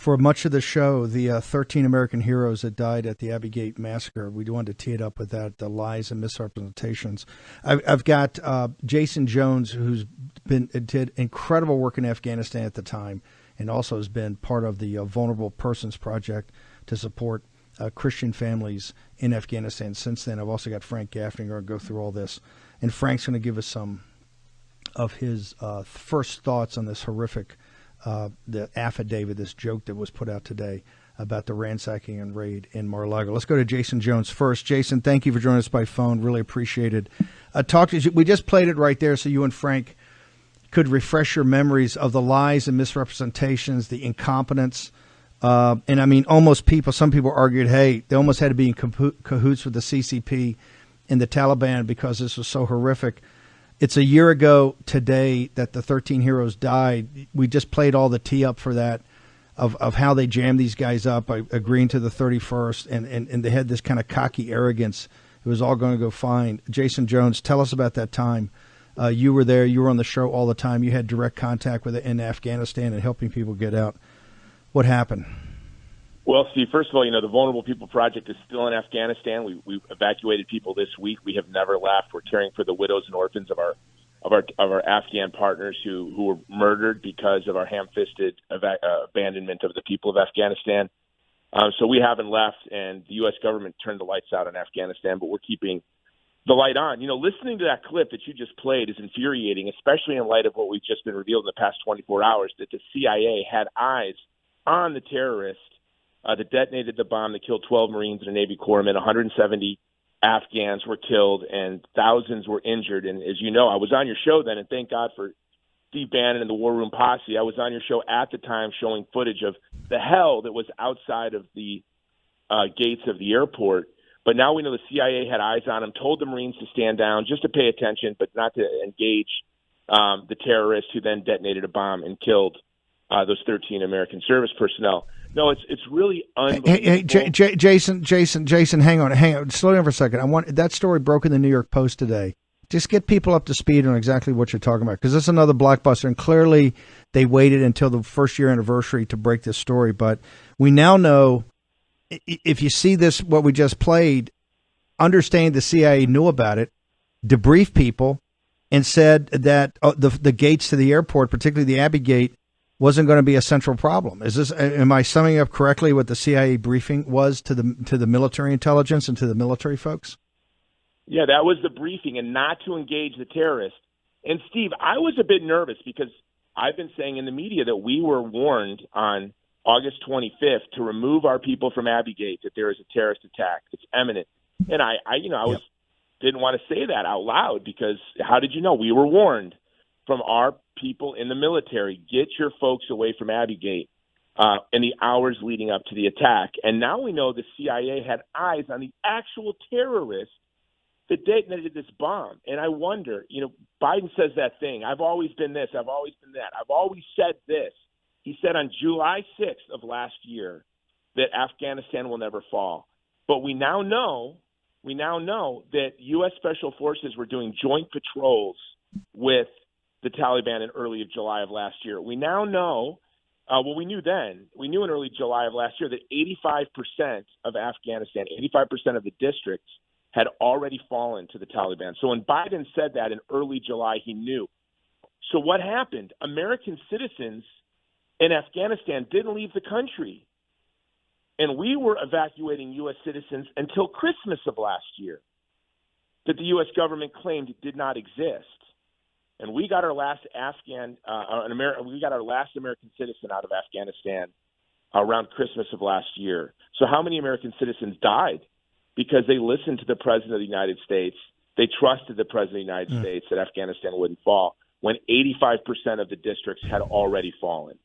for much of the show, the 13 American heroes that died at the Abbey Gate massacre. We wanted to tee it up with that, the lies and misrepresentations. I've got Jason Jones, who's did incredible work in Afghanistan at the time, and also has been part of the Vulnerable Persons Project to support Christian families in Afghanistan since then. I've also got Frank Gaffney going to go through all this, and Frank's going to give us some of his first thoughts on this horrific the affidavit, this joke that was put out today about the ransacking and raid in Mar-a-Lago. Let's go to Jason Jones first. Jason, thank you for joining us by phone. Really appreciate it. We just played it right there so you and Frank could refresh your memories of the lies and misrepresentations, the incompetence. And I mean, some people argued, hey, they almost had to be in cahoots with the CCP and the Taliban because this was so horrific. It's a year ago today that the 13 heroes died. We just played all the tee up for that of how they jammed these guys up by agreeing to the 31st, and they had this kind of cocky arrogance. It was all going to go fine. Jason Jones, tell us about that time. You were there. You were on the show all the time. You had direct contact with it in Afghanistan and helping people get out. What happened? Well, Steve, first of all, the Vulnerable People Project is still in Afghanistan. We evacuated people this week. We have never left. We're caring for the widows and orphans of our Afghan partners who were murdered because of our ham-fisted abandonment of the people of Afghanistan. So we haven't left, and the U.S. government turned the lights out in Afghanistan, but we're keeping the light on. Listening to that clip that you just played is infuriating, especially in light of what we've just been revealed in the past 24 hours, that the CIA had eyes on the terrorists that detonated the bomb that killed 12 Marines and a Navy corpsman. 170 Afghans were killed and thousands were injured. And as you know, I was on your show then, and thank God for Steve Bannon and the War Room Posse. I was on your show at the time showing footage of the hell that was outside of the gates of the airport. But now we know the CIA had eyes on him, told the Marines to stand down, just to pay attention, but not to engage the terrorists who then detonated a bomb and killed those 13 American service personnel. No, it's really unbelievable. Hey, Jason, hang on. Slow down for a second. I want that story broke in the New York Post today. Just get people up to speed on exactly what you're talking about, because this is another blockbuster, and clearly they waited until the first year anniversary to break this story. But we now know, if you see this, what we just played, understand the CIA knew about it, debriefed people, and said that the gates to the airport, particularly the Abbey Gate, wasn't going to be a central problem. Am I summing up correctly what the CIA briefing was to the military intelligence and to the military folks? Yeah, that was the briefing, and not to engage the terrorists. And Steve, I was a bit nervous because I've been saying in the media that we were warned on August 25th to remove our people from Abbey Gate, that there is a terrorist attack. It's imminent. And I didn't want to say that out loud, because how did you know? We were warned from our people in the military, get your folks away from Abbey Gate in the hours leading up to the attack. And now we know the CIA had eyes on the actual terrorists that detonated this bomb. And I wonder, Biden says that thing, I've always been this, I've always been that, I've always said this. He said on July 6th of last year that Afghanistan will never fall. But we now know that U.S. Special Forces were doing joint patrols with the Taliban in early July of last year. We now know, we knew then, we knew in early July of last year that 85% of Afghanistan, 85% of the districts had already fallen to the Taliban. So when Biden said that in early July, he knew. So what happened? American citizens in Afghanistan didn't leave the country. And we were evacuating U.S. citizens until Christmas of last year that the U.S. government claimed did not exist. And we got our last we got our last American citizen out of Afghanistan around Christmas of last year. So how many American citizens died? Because they listened to the President of the United States. They trusted the President of the United States that Afghanistan wouldn't fall, when 85% of the districts had already fallen.